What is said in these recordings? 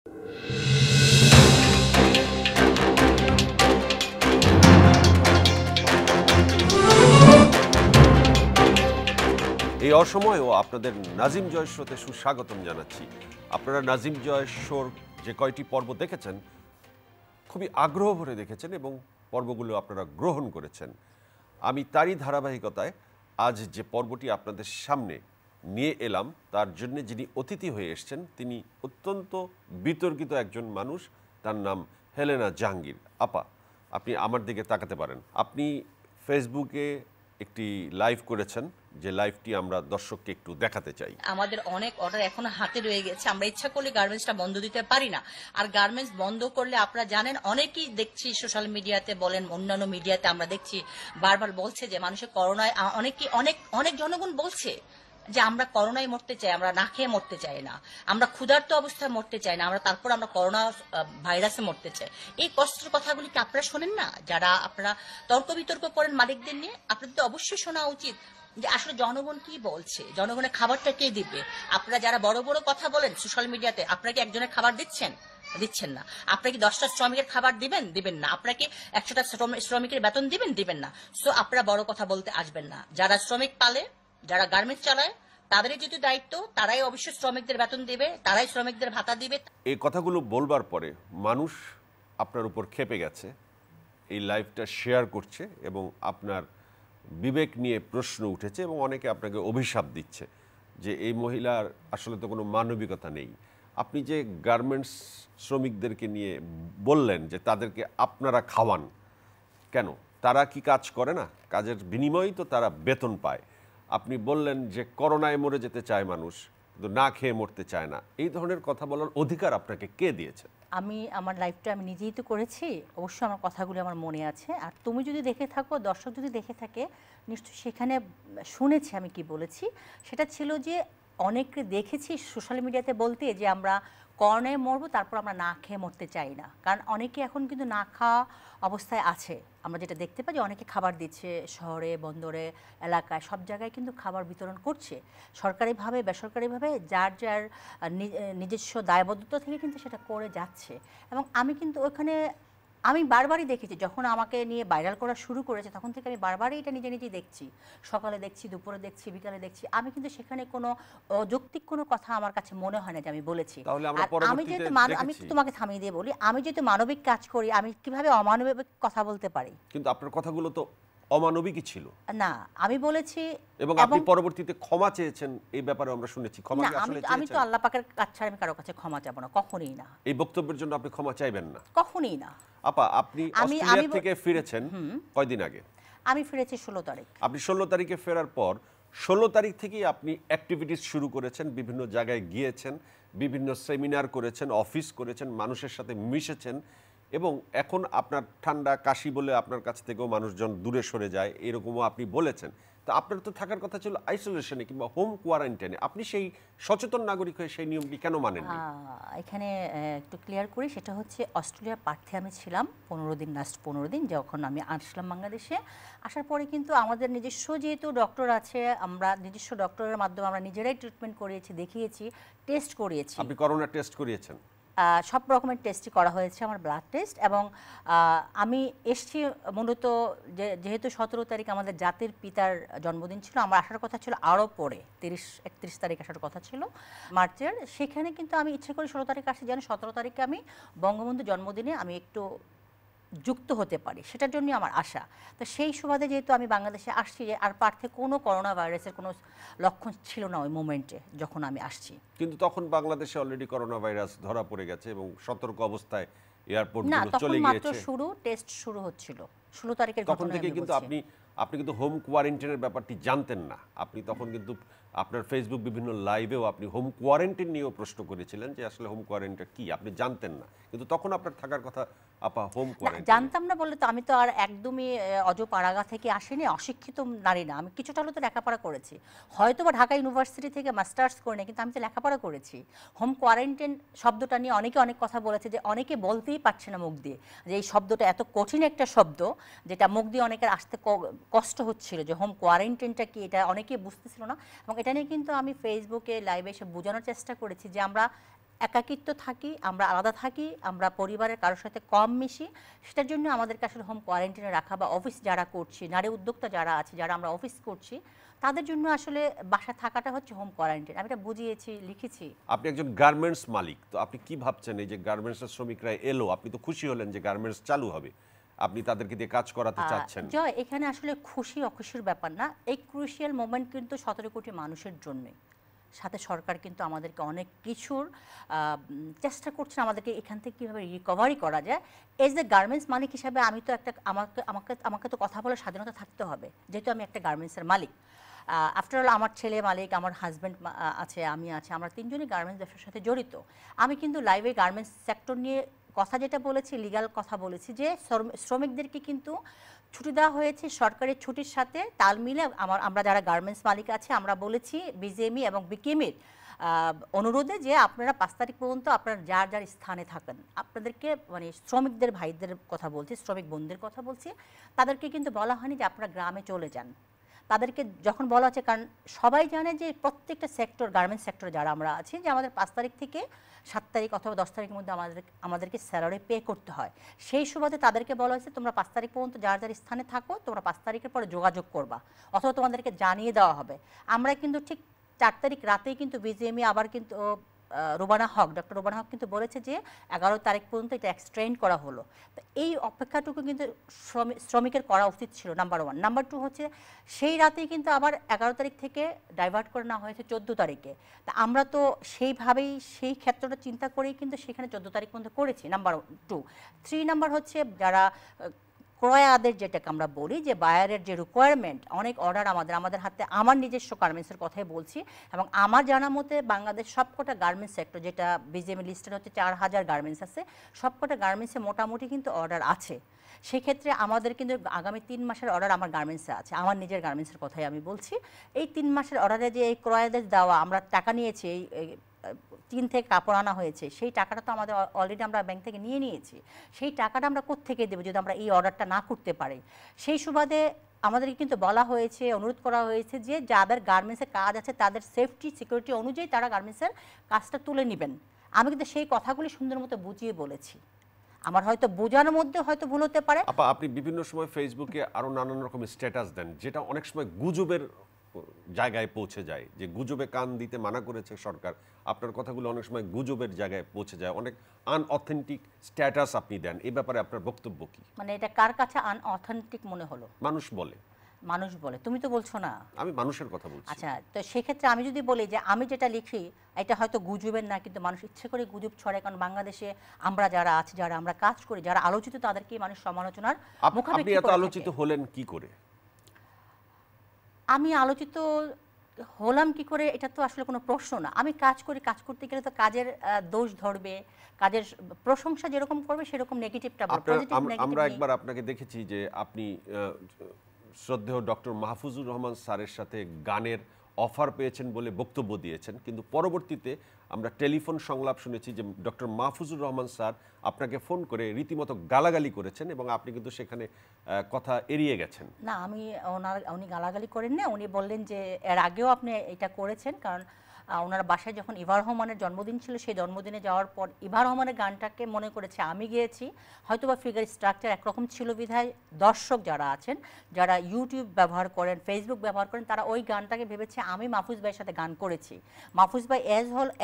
এই অসময়েও আপনাদের নাজিম জয় শোতে সুস্বাগতম জানাচ্ছি। আপনারা নাজিম জয় শোর যে কয়টি পর্ব দেখেছেন খুবই আগ্রহ ভরে দেখেছেন এবং পর্বগুলো আপনারা গ্রহণ করেছেন। আমি তারই ধারাবাহিকতায় আজ যে পর্বটি আপনাদের সামনে নিয়ে এলাম তার জন্য যিনি অতিথি হয়ে এসেছেন তিনি অত্যন্ত বিতর্কিত একজন মানুষ। তার নাম হেলেনা জাহাঙ্গীর। আপা, আপনি আমার দিকে তাকাতে পারেন। আপনি ফেসবুকে একটি লাইভ করেছেন, যে লাইভটি আমরা দর্শককে একটু দেখাতে চাই। আমাদের অনেক অর্ডার এখনো হাতে রয়ে গেছে, আমরা ইচ্ছা করলে গার্মেন্টসটা বন্ধ দিতে পারি না। আর গার্মেন্টস বন্ধ করলে আপনারা জানেন, অনেকেই দেখছি সোশ্যাল মিডিয়াতে বলেন, অন্যান্য মিডিয়াতে আমরা দেখছি বারবার বলছে যে মানুষের করোনায় অনেক জনগণ বলছে যে আমরা করোনায় মরতে চাই, আমরা না খেয়ে মরতে চাই না, আমরা ক্ষুধার্ত অবস্থায় মরতে চাই না, আমরা করোনা ভাইরাসে মরতে চাই। এই কষ্টের কথাগুলি কি আপনারা শোনেন না? যারা আপনারা তর্ক বিতর্ক করেন মালিকদের নিয়ে, আপনাদের তো অবশ্যই শোনা উচিত যে আসলে জনগণ কি বলছে, জনগণের খাবারটা কে দিবে। আপনারা যারা বড় বড় কথা বলেন সোশ্যাল মিডিয়াতে, আপনারা কি একজনের খাবার দিচ্ছেন? দিচ্ছেন না। আপনারা কি 10টা শ্রমিকের খাবার দিবেন না। আপনারা কি 100টা শ্রমিকের বেতন দিবেন না। সো আপনারা বড় কথা বলতে আসবেন না। যারা শ্রমিক পালে, যারা গার্মেন্টস চালায়, তাদেরই যদি দায়িত্ব, তারাই অবশ্যই শ্রমিকদের বেতন দিবে, তারাই শ্রমিকদের ভাতা দিবে। এই কথাগুলো বলবার পরে মানুষ আপনার উপর ক্ষেপে গেছে, এই লাইভটা শেয়ার করছে এবং আপনার বিবেক নিয়ে প্রশ্ন উঠেছে এবং অনেকে আপনাকে অভিশাপ দিচ্ছে যে এই মহিলার আসলে তো কোনো মানবিকতা নেই। আপনি যে গার্মেন্টস শ্রমিকদেরকে নিয়ে বললেন যে তাদেরকে আপনারা খাওয়ান, কেন? তারা কি কাজ করে না? কাজের বিনিময়েই তো তারা বেতন পায়। আপনি বললেন যে করোনায় মরে যেতে চায় মানুষ, কিন্তু না খেয়ে মরতে চায় না। এই ধরনের কথা বলার অধিকার আপনাকে কে দিয়েছে? আমি আমার লাইফটা আমি নিজেই তো করেছি, অবশ্যই আমার কথাগুলো আমার মনে আছে। আর তুমি যদি দেখে থাকো, দর্শক যদি দেখে থাকে, নিশ্চয়ই সেখানে শুনেছি আমি কি বলেছি। সেটা ছিল যে অনেকে দেখেছি সোশ্যাল মিডিয়াতে বলতে যে আমরা করোনায় মরবো, তারপর আমরা না খেয়ে মরতে চাই না। কারণ অনেকে এখন কিন্তু না খাওয়া অবস্থায় আছে। আমরা যেটা দেখতে পাই যে অনেকে খাবার দিচ্ছে, শহরে, বন্দরে, এলাকায়, সব জায়গায় কিন্তু খাবার বিতরণ করছে। সরকারিভাবে, বেসরকারিভাবে যার যার নিজস্ব দায়বদ্ধতা থেকে কিন্তু সেটা করে যাচ্ছে। এবং আমি কিন্তু ওখানে আমি বারবারই দেখেছি, যখন আমাকে নিয়ে ভাইরাল করা শুরু করেছে তখন থেকে আমি বারবারই এটা নিজেই দেখছি। সকালে দেখছি, দুপুরে দেখছি, বিকালে দেখছি। আমি কিন্তু সেখানে কোনো অযৌক্তিক কোনো কথা আমার কাছে মনে হয় না যে আমি বলেছি। আমি যেহেতু আমি তোমাকে থামিয়ে দিয়ে বলি, আমি যেহেতু মানবিক কাজ করি, আমি কিভাবে অমানবিক কথা বলতে পারি? কিন্তু আপনার কথাগুলো তো অমানবিকই ছিল না। আমি বলেছি এবং আপনি পরবর্তীতে ক্ষমা চেয়েছেন, এই ব্যাপারে আমরা শুনেছি। ক্ষমা কি আসলে চেয়েছেন? আমি তো আল্লাহ পাকের কাছে ছাড়া আমি কারো কাছে ক্ষমা চাইবো না, কখনোই না। এই বক্তব্যের জন্য আপনি ক্ষমা চাইবেন না? কখনোই না। আপা, আপনি অস্ট্রেলিয়া থেকে ফিরেছেন কয়দিন আগে? আমি ফিরেছি 16 তারিখ। আপনি 16 তারিখে ফেরার পর 16 তারিখ থেকেই আপনি অ্যাক্টিভিটিস শুরু করেছেন, বিভিন্ন জায়গায় গিয়েছেন, বিভিন্ন সেমিনার করেছেন, অফিস করেছেন, মানুষের সাথে মিশেছেন এবং এখন আপনার ঠান্ডা কাশি বলে আপনার কাছ থেকেও মানুষজন দূরে সরে যায়, এরকমও আপনি বলেছেন। তো আপনার তো থাকার কথা ছিল আইসোলেশনে কিংবা হোম কোয়ারেন্টাইনে। আপনি সেই সচেতন নাগরিক হয়ে সেই নিয়মটি কেন মানেননি? এখানে একটু ক্লিয়ার করি, সেটা হচ্ছে অস্ট্রেলিয়ার প্রার্থী আমি ছিলাম 15 দিন, লাস্ট 15 দিন যখন আমি আসলাম বাংলাদেশে। আসার পরে কিন্তু আমাদের নিজস্ব যেহেতু ডক্টর আছে, আমরা নিজস্ব ডক্টরের মাধ্যমে আমরা নিজেরাই ট্রিটমেন্ট করিয়েছি, দেখিয়েছি, টেস্ট করিয়েছি। আপনি করোনা টেস্ট করিয়েছেন? সব রকমের টেস্টই করা হয়েছে, আমার ব্লাড টেস্ট। এবং আমি এসছি মূলত যেহেতু 17 তারিখ আমাদের জাতির পিতার জন্মদিন ছিল, আমার আসার কথা ছিল আরও পরে 31 তারিখ আসার কথা ছিল মার্চের। সেখানে কিন্তু আমি ইচ্ছে করে 16 তারিখ আসি, যেন 17 তারিখে আমি বঙ্গবন্ধু জন্মদিনে আমি একটু যুক্ত হতে পারি, সেটার জন্যই আমার আশা। তো সেই সুবাদে যেহেতু আমি বাংলাদেশে আসছি, যে আর পার্থে কোনো করোনা ভাইরাসের কোনো লক্ষণ ছিল না ওই মোমেন্টে যখন আমি আসছি। কিন্তু তখন বাংলাদেশে অলরেডি করোনা ভাইরাস ধরা পড়ে গেছে এবং সতর্ক অবস্থায় এয়ারপোর্টগুলো চলে গিয়েছে। না, তখন মাত্র টেস্ট শুরু হচ্ছিল 16 তারিখের তখন থেকে কিন্তু আপনি কিন্তু হোম কোয়ারেন্টাইনের ব্যাপারটি জানতেন না। আপনি তখন কিন্তু আপনার ফেসবুক বিভিন্ন লাইভেও আপনি হোম কোয়ারেন্টাইন নিয়েও প্রশ্ন করেছিলেন যে আসলে হোম কোয়ারেন্টাইন কি, আপনি জানতেন না। কিন্তু তখন আপনার থাকার কথা আপা হোম কোয়ারেন্টাইন। জানতাম না বলে তো আমি তো আর একদমই অজপাড়াগা থেকে আসিনি, অশিক্ষিত নারী না। আমি কিছুটা হলেও তো লেখাপড়া করেছি, হয়তো বা ঢাকা ইউনিভার্সিটি থেকে মাস্টার্স করে নিই, কিন্তু আমি তো লেখাপড়া করেছি। হোম কোয়ারেন্টাইন শব্দটা নিয়ে অনেকে অনেক কথা বলেছে, যে অনেকে বলতেই পারছে না মুখ দিয়ে যে এই শব্দটা এত কঠিন একটা শব্দ, যেটা মুখ দিয়ে অনেকের আসতে কষ্ট হচ্ছিল, যে হোম কোয়ারেন্টাইনটা কি, এটা অনেকেই বুঝতেছিল না। এবং এটা নিয়ে কিন্তু আমি ফেসবুকে লাইভে এসে বোঝানোর চেষ্টা করেছি যে আমরা একাকিত্ব থাকি, আমরা আলাদা থাকি, আমরা পরিবারের কারোর সাথে কম মিশি, সেটার জন্য আমাদেরকে আসলে হোম কোয়ারেন্টাইনে রাখা বা অফিস যারা করছি, নারী উদ্যোক্তা যারা আছে, যারা আমরা অফিস করছি, তাদের জন্য আসলে বাসা থাকাটা হচ্ছে হোম কোয়ারেন্টাইন। আমি এটা বুঝিয়েছি, লিখেছি। আপনি একজন গার্মেন্টস মালিক, তো আপনি কি ভাবছেন এই যে গার্মেন্টসের শ্রমিকরা এলো, আপনি তো খুশি হলেন যে গার্মেন্টস চালু হবে, আপনি তাদেরকে দিয়ে কাজ করাতে চাচ্ছেন। জয়, এখানে আসলে খুশি অখুশির ব্যাপার না, এই ক্রুশিয়াল মোমেন্ট কিন্তু 17 কোটি মানুষের জন্যই। সাথে সরকার কিন্তু আমাদেরকে অনেক কিছুর চেষ্টা করছে আমাদেরকে এখান থেকে কীভাবে রিকভারি করা যায়। এজ এ গার্মেন্টস মালিক হিসাবে আমি তো একটা আমাকে তো কথা বলার স্বাধীনতা থাকতে হবে, যেহেতু আমি একটা গার্মেন্টসের মালিক। আফটার অল আমার ছেলে মালিক, আমার হাজব্যান্ড আছে, আমি আছে, আমরা তিনজনই গার্মেন্টস ব্যবসার সাথে জড়িত। আমি কিন্তু লাইভে গার্মেন্টস সেক্টর নিয়ে কথা যেটা বলেছি, লিগ্যাল কথা বলেছি, যে শ্রমিকদেরকে কিন্তু ছুটি দেওয়া হয়েছে সরকারি ছুটির সাথে তাল মিলে। আমরা যারা গার্মেন্টস মালিক আছে, আমরা বলেছি বিজেএমই এবং বিকেএমইর অনুরোধে যে আপনারা 5 তারিখ পর্যন্ত আপনারা যার যার স্থানে থাকেন, আপনাদেরকে মানে শ্রমিকদের ভাইদের কথা বলছি, শ্রমিক বোনদের কথা বলছি, তাদেরকে কিন্তু বলা হয়নি যে আপনারা গ্রামে চলে যান। তাদেরকে যখন বলা হচ্ছে, কারণ সবাই জানে যে প্রত্যেকটা সেক্টর, গার্মেন্টস সেক্টরে যারা আমরা আছি, যে আমাদের 5 তারিখ থেকে 7 তারিখ অথবা 10 তারিখের মধ্যে আমাদেরকে স্যালারি পে করতে হয়। সেই সুবাদে তাদেরকে বলা হয়েছে তোমরা 5 তারিখ পর্যন্ত যার যার স্থানে থাকো, তোমরা 5 তারিখের পরে যোগাযোগ করবা অথবা তোমাদেরকে জানিয়ে দেওয়া হবে। আমরা কিন্তু ঠিক 4 তারিখ রাতেই কিন্তু বিজেএমই আবার কিন্তু ডক্টর রুবানা হক কিন্তু বলেছে যে 11 তারিখ পর্যন্ত এটা এক্সটেন্ড করা হলো। তো এই অপেক্ষাটুকু কিন্তু শ্রমিকের করা উচিত ছিল, নাম্বার 1। নাম্বার 2 হচ্ছে সেই রাতেই কিন্তু আবার 11 তারিখ থেকে ডাইভার্ট করে নেওয়া হয়েছে 14 তারিখে। তা আমরা তো সেইভাবেই সেই ক্ষেত্রটা চিন্তা করেই কিন্তু সেখানে 14 তারিখ পর্যন্ত করেছি, নাম্বার 2। 3 নাম্বার হচ্ছে যারা ক্রয় আদেশ, যেটাকে আমরা বলি যে বায়ারের যে রিকোয়ারমেন্ট, অনেক অর্ডার আমাদের হাতে, আমার নিজস্ব গার্মেন্টসের কথাই বলছি, এবং আমার জানা মতে বাংলাদেশ সবকটা গার্মেন্টস সেক্টর, যেটা বিজেএমই লিস্টেড হচ্ছে 4000 গার্মেন্টস আছে, সবকটা গার্মেন্টসে মোটামুটি কিন্তু অর্ডার আছে। সেক্ষেত্রে আমাদের কিন্তু আগামী 3 মাসের অর্ডার আমার গার্মেন্টসে আছে, আমার নিজের গার্মেন্টসের কথাই আমি বলছি। এই 3 মাসের অর্ডারে যে এই ক্রয় আদেশ দেওয়া, আমরা টাকা নিয়েছি, এই চীন থেকে কাপড় আনা হয়েছে, সেই টাকাটা তো আমাদের অলরেডি আমরা ব্যাংক থেকে নিয়ে নিয়েছি। সেই টাকাটা আমরা কোত্থেকে দেবো যদি আমরা এই অর্ডারটা না করতে পারি? সেই সুবাদে আমাদেরকে কিন্তু বলা হয়েছে, অনুরোধ করা হয়েছে যে যাদের গার্মেন্টসে কাজ আছে তাদের সেফটি সিকিউরিটি অনুযায়ী তারা গার্মেন্টসের কাজটা তুলে নেবেন। আমি কিন্তু সেই কথাগুলি সুন্দর মতো বুঝিয়ে বলেছি। আমার হয়তো বোঝানোর মধ্যে হয়তো ভুল হতে পারে। আপনি বিভিন্ন সময় ফেসবুকে আরো নানান রকমের স্ট্যাটাস দেন, যেটা অনেক সময় গুজবের জায়গায় পৌঁছে যায়, যে গুজবে কান দিতে মানা করেছে সরকার। আপনার কথাগুলো অনেক সময় গুজবের জায়গায় পৌঁছে যায়, অনেক আনঅথেন্টিক স্ট্যাটাস আপনি দেন। এই ব্যাপারে আপনার বক্তব্য কি? মানে এটা কার কাছে আনঅথেন্টিক মনে হলো? মানুষ বলে, তুমি তো বলছো না। আমি মানুষের কথা বলছি। আচ্ছা, তো সেক্ষেত্রে আমি যদি বলি যে আমি যেটা লিখি এটা হয়তো গুজবের না, কিন্তু মানুষ ইচ্ছে করে গুজব ছড়ায়। কারণ বাংলাদেশে আমরা যারা আছি, যারা আমরা কাজ করি, যারা আলোচিত, তাদেরকে মানুষ সমালোচনার মুখোমুখি। আপনি এত আলোচিত হলেন কি করে? আমি আলোচিত হলাম কি করে, এটা তো আসলে কোনো প্রশ্ন না। আমি কাজ করি, কাজ করতে গেলে তো কাজের দোষ ধরবে, কাজের প্রশংসা যেরকম করবে সেরকম নেগেটিভটা বলবে। আমরা একবার আপনাকে দেখেছি যে আপনি শ্রদ্ধেয় ডক্টর মাহফুজুর রহমান স্যারের সাথে গানের অফার পেয়েছেন বলে বক্তব্য দিয়েছেন, কিন্তু পরবর্তীতে আমরা টেলিফোন সংলাপ শুনেছি যে ডক্টর মাহফুজুর রহমান স্যার আপনাকে ফোন করে রীতিমতো গালাগালি করেছেন এবং আপনি কিন্তু সেখানে কথা এড়িয়ে গেছেন। না, উনি গালাগালি করেন না, উনি বললেন যে এর আগেও আপনি এটা করেছেন। কারণ ওনার বাসায় যখন ইভা রহমানের জন্মদিন ছিল, সেই জন্মদিনে যাওয়ার পর ইভা রহমানের গানটাকে মনে করেছে আমি গিয়েছি, হয়তোবা ফিগার স্ট্রাকচার একরকম ছিল বিধায় দর্শক যারা আছেন, যারা ইউটিউব ব্যবহার করেন, ফেসবুক ব্যবহার করেন, তারা ওই গানটাকে ভেবেছে আমি মাহফুজ ভাইয়ের সাথে গান করেছি। মাহফুজ ভাই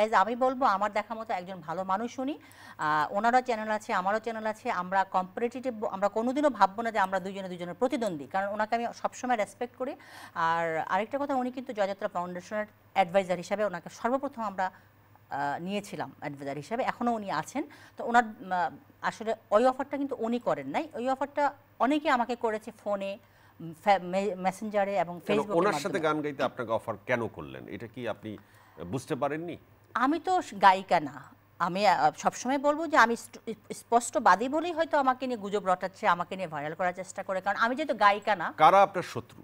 এজ আমি বলবো আমার দেখা মতো একজন ভালো মানুষ উনি। ওনারও চ্যানেল আছে, আমারও চ্যানেল আছে। আমরা কম্পিটিটিভ, আমরা কোনোদিনও ভাববো না যে আমরা দুজনের প্রতিদ্বন্দ্বী, কারণ ওনাকে আমি সবসময় রেসপেক্ট করি। আর আরেকটা কথা, উনি কিন্তু জয়যাত্রা ফাউন্ডেশনের অ্যাডভাইজার হিসাবে ওনাকে সর্বপ্রথম আমরা নিয়েছিলাম অ্যাডভাইজার হিসাবে, এখনও উনি আছেন। তো ওনার আসলে ওই অফারটা কিন্তু উনি করেন নাই, ওই অফারটা অনেকে আমাকে করেছে ফোনে, মেসেঞ্জারে এবং ফেসবুকে। ওনার সাথে গান গাইতে আপনাকে অফার কেন করলেন, এটা কি আপনি বুঝতে পারেননি? আমি তো গায়িকা না। আমি সবসময় বলবো যে আমি স্পষ্টবাদী বলেই হয়তো আমাকে নিয়ে গুজব রটাচ্ছে, আমাকে নিয়ে ভাইরাল করার চেষ্টা করে, কারণ আমি যেহেতু গায়িকা না। কারা আপনার শত্রু?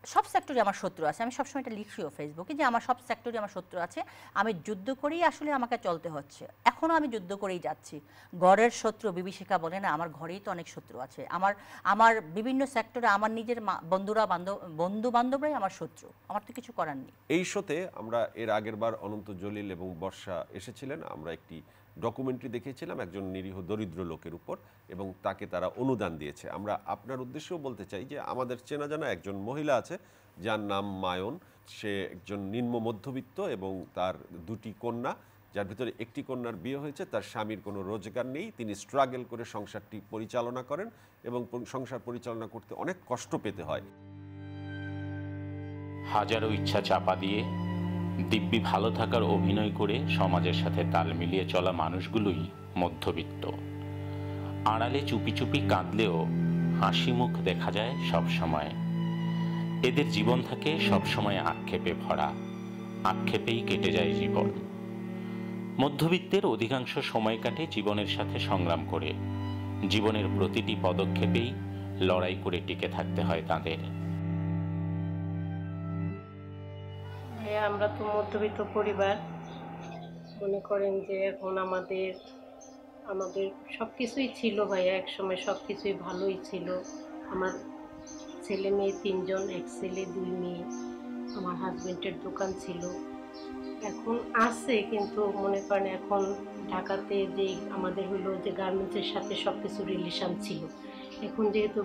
সব সেক্টরে আমার শত্রু আছে, আমি সবসময় এটা লিখিও ফেসবুকে যে আমার সব সেক্টরে আমার শত্রু আছে, আমি যুদ্ধ করেই আসলে আমাকে চলতে হচ্ছে, এখনও আমি যুদ্ধ করেই যাচ্ছি। ঘরের শত্রু বিভীষিকা বলে না, আমার ঘরেই তো অনেক শত্রু আছে, আমার আমার বিভিন্ন সেক্টরে আমার নিজের বন্ধু বান্ধবরাই আমার শত্রু, আমার তো কিছু করার নেই। এই শোতে আমরা এর আগের বার অনন্ত জলিল এবং বর্ষা এসেছিলেন, আমরা একটি ডকুমেন্টারি দেখিয়েছিলাম একজন নিরীহ দরিদ্র লোকের উপর, এবং তাকে তারা অনুদান দিয়েছে। আমরা আপনার উদ্দেশ্যেও বলতে চাই যে আমাদের চেনা জানা একজন মহিলা আছে যার নাম মায়ন, সে একজন নিম্ন মধ্যবিত্ত এবং তার দুটি কন্যা, যার ভিতরে একটি কন্যার বিয়ে হয়েছে, তার স্বামীর কোনো রোজগার নেই, তিনি স্ট্রাগল করে সংসারটি পরিচালনা করেন এবং সংসার পরিচালনা করতে অনেক কষ্ট পেতে হয়। হাজারো ইচ্ছা চাপা দিয়ে দিব্যি ভালো থাকার অভিনয় করে সমাজের সাথে তাল মিলিয়ে চলা মানুষগুলোই মধ্যবিত্ত। আড়ালে চুপি চুপি কাঁদলেও হাসি মুখ দেখা যায় সব সময়। এদের জীবন থাকে সবসময় আক্ষেপে ভরা, আক্ষেপেই কেটে যায় জীবন। মধ্যবিত্তের অধিকাংশ সময় কাটে জীবনের সাথে সংগ্রাম করে, জীবনের প্রতিটি পদক্ষেপেই লড়াই করে টিকে থাকতে হয় তাদের। আমরা তো মধ্যবিত্ত পরিবার, মনে করেন যে এখন আমাদের সব কিছুই ছিল ভাইয়া, একসময় সব কিছুই ভালোই ছিল। আমার ছেলে মেয়ে 3 জন, এক ছেলে 2 মেয়ে, আমার হাজবেন্ডের দোকান ছিল, এখন আছে, কিন্তু মনে করেন এখন ঢাকাতে যে আমাদের হলো যে গার্মেন্টসের সাথে সব কিছু রিলেশন ছিল, এখন যেহেতু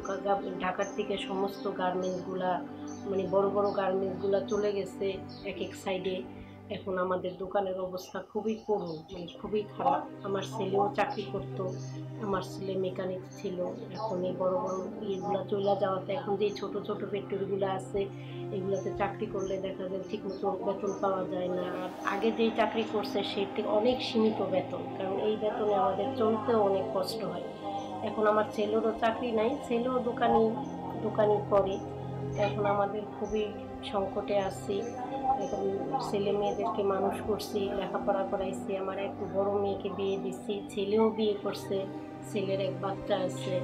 ঢাকার থেকে সমস্ত গার্মেন্টসগুলা মানে বড় বড় গার্মেন্টসগুলা চলে গেছে এক এক সাইডে, এখন আমাদের দোকানের অবস্থা খুবই করুণ, মানে খুবই খারাপ। আমার ছেলেও চাকরি করতো, আমার ছেলে মেকানিক ছিল, এখন এই বড় বড় ইয়েগুলো চলে যাওয়াতে এখন যে ছোট ছোট ফ্যাক্টরিগুলো আছে এগুলোতে চাকরি করলে দেখা যায় ঠিকমতো বেতন পাওয়া যায় না। আর আগে যেই চাকরি করছে সেই থেকে অনেক সীমিত বেতন, কারণ এই বেতনে আমাদের চলতেও অনেক কষ্ট হয়। এখন আমার ছেলেরও চাকরি নাই, ছেলেও দোকানি করে, এখন আমাদের খুবই সংকটে আছি। এখন ছেলে মেয়েদেরকে মানুষ করছি, লেখাপড়া করাইছি, আমার এক বড় মেয়েকে বিয়ে দিচ্ছি, ছেলেও বিয়ে করছে, ছেলের এক বাচ্চা আছে।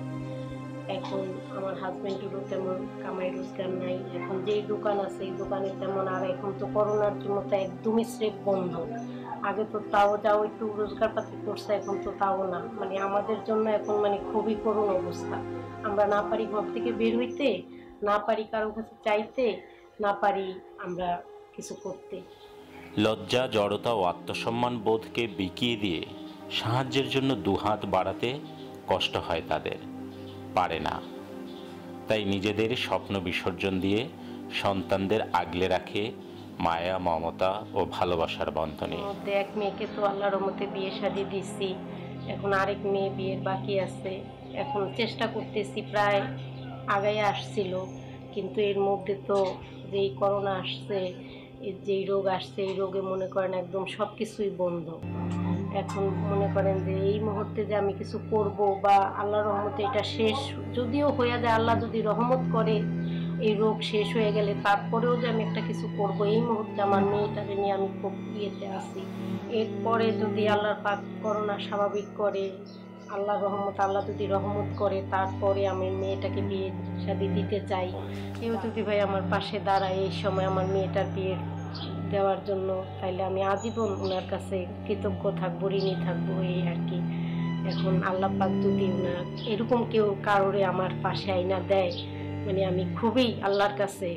এখন আমার হাজব্যান্ডেরও তেমন কামাই রোজগার নাই, এখন যেই দোকান আছে এই দোকানে তেমন, আর এখন তো করোনার জন্য তো একদমই স্রেফ বন্ধ। আগে তো তাও যাও একটু রোজগার পাতি করছে, এখন তো তাও না, মানে আমাদের জন্য এখন মানে খুবই করুণ অবস্থা। আমরা না পারি ঘর থেকে বের হইতে, না পারি কারো কাছে চাইতে, না পারি আমরা কিছু করতে। লজ্জা, জড়তা ও আত্মসম্মান বোধকে বিকিয়ে দিয়ে সাহায্যের জন্য দুহাত বাড়াতে কষ্ট হয় তাদের, পারে না। তাই নিজেদের স্বপ্ন বিসর্জন দিয়ে সন্তানদের আগলে রাখে মায়া, মমতা ও ভালোবাসার বন্ধনে। মধ্যে এক মেয়েকে তো আল্লাহর রহমতে বিয়ে শাদী দিছি, এখন আরেক মেয়ে বিয়ের বাকি আছে, এখন চেষ্টা করতেছি, প্রায় আগাই আসছিল, কিন্তু এর মধ্যে তো যেই করোনা আসছে, যেই রোগ আসছে, এই রোগে মনে করেন একদম সব কিছুই বন্ধ। এখন মনে করেন যে এই মুহূর্তে যে আমি কিছু করব বা আল্লাহর রহমতে এটা শেষ যদিও হয়ে যায়, আল্লাহ যদি রহমত করে এই রোগ শেষ হয়ে গেলে তারপরেও যে আমি একটা কিছু করব, এই মুহূর্তে আমার মেয়েটাকে নিয়ে আমি খুব ইয়েতে আছি। এরপরে যদি আল্লাহর পাক করোনা স্বাভাবিক করে, আল্লাহ যদি রহমত করে, তারপরে আমি মেয়েটাকে বিয়ে শাদী দিতে চাই। কেউ যদি ভাই আমার পাশে দাঁড়ায় এই সময় আমার মেয়েটার বিয়ে দেওয়ার জন্য, তাইলে আমি আজীবন ওনার কাছে কৃতজ্ঞ থাকবো, ঋণী থাকবো, এই আর কি। এখন আল্লাহ পাক যদি ওনার এরকম কেউ কারোরে আমার পাশে আইনা দেয়, মানে আমি খুবই আল্লাহর কাছে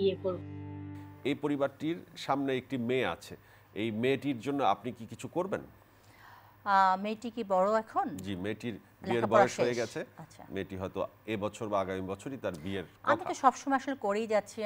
ইয়ে করব। এই পরিবারটির সামনে একটি মেয়ে আছে, এই মেয়েটির জন্য আপনি কি কিছু করবেন? মেয়েটি কি বড় এখন? জি, মেয়েটির বিয়ের লেখাপড়া বয়স হয়ে শেষ। গেছে, আচ্ছা। মেয়েটি হয়তো এবছর বা আগামী বছরই তার বিয়ের আমি কথা। তো সবসময় আসলে করেই যাচ্ছি,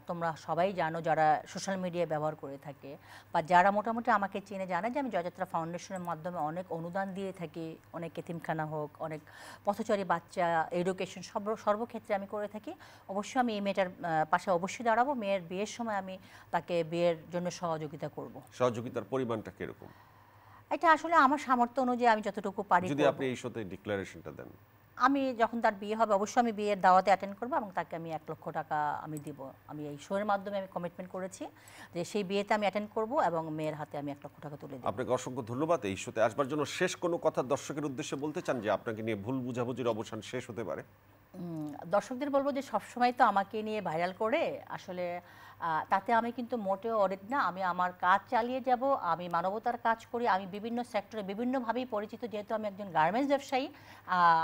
তোমরা সবাই জানো যারা সোশ্যাল মিডিয়া ব্যবহার করে থাকে বা যারা মোটামুটি আমাকে চেনে জানে যে আমি জয়যাত্রা ফাউন্ডেশনের মাধ্যমে অনেক অনুদান দিয়ে থাকি, অনেক এতিমখানা হোক, অনেক পথচারী বাচ্চা এডুকেশন সর্বক্ষেত্রে আমি করে থাকি। অবশ্যই আমি এই মেয়েটার পাশে অবশ্যই দাঁড়াবো, মেয়ের বিয়ের সময় আমি তাকে বিয়ের জন্য সহযোগিতা করব। সহযোগিতার পরিমাণটা কিরকম? এটা আসলে আমার সামর্থ্য অনুযায়ী আমি যতটুকু পারি যদি করব। আপনি এই শোতে ডিক্লারেশনটা দেন। আমি যখন তার বিয়ে হবে অবশ্যই আমি বিয়ের দাওয়াতে অ্যাটেন্ড করবো এবং তাকে আমি 1 লক্ষ টাকা আমি দিব। আমি এই শোয়ের মাধ্যমে আমি কমিটমেন্ট করেছি যে সেই বিয়েতে আমি অ্যাটেন্ড করব এবং মেয়ের হাতে আমি 1 লক্ষ টাকা তুলে দেব। আপনাকে অসংখ্য ধন্যবাদ এই শোতে আসবার জন্য। শেষ কোনো কথা দর্শকের উদ্দেশ্যে বলতে চান যে আপনাকে নিয়ে ভুল বুঝাবুঝির অবসান শেষ হতে পারে? দর্শকদের বলবো যে সবসময় তো আমাকে নিয়ে ভাইরাল করে আসলে তাতে আমি কিন্তু মোটেও অডিট না। আমি আমার কাজ চালিয়ে যাব, আমি মানবতার কাজ করি, আমি বিভিন্ন সেক্টরে বিভিন্নভাবেই পরিচিত, যেহেতু আমি একজন গার্মেন্টস ব্যবসায়ী।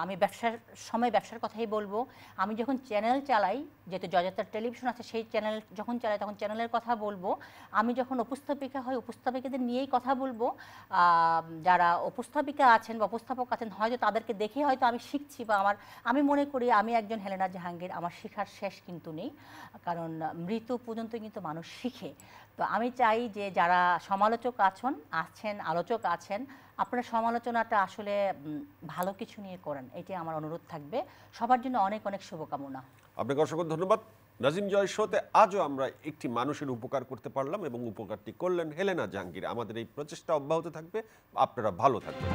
আমি ব্যবসার সময় ব্যবসার কথাই বলবো। আমি যখন চ্যানেল চালাই, যেহেতু জয়যাত্রা টেলিভিশন আছে, সেই চ্যানেল যখন চালাই তখন চ্যানেলের কথা বলবো। আমি যখন উপস্থাপিকা হই, উপস্থাপিকাদের নিয়েই কথা বলবো। যারা উপস্থাপিকা আছেন বা উপস্থাপক আছেন, হয়তো তাদেরকে দেখে হয়তো আমি শিখছি, বা আমি মনে করি আমি একজন হেলেনা জাহাঙ্গীর, আমার শেখার শেষ কিন্তু নেই, কারণ মৃত্যু পর্যন্ত কিন্তু মানুষ শিখে। তো আমি চাই যে যারা সমালোচক আছেন আলোচক আছেন, আপনারা সমালোচনাটা আসলে ভালো কিছু নিয়ে করেন, এটাই আমার অনুরোধ থাকবে। সবার জন্য অনেক অনেক শুভকামনা। আপনাকে অসংখ্য ধন্যবাদ। নাজিম জয় শোতে আজও আমরা একটি মানুষের উপকার করতে পারলাম এবং উপকারটি করলেন হেলেনা জাহাঙ্গীর। আমাদের এই প্রচেষ্টা অব্যাহত থাকবে। আপনারা ভালো থাকবেন।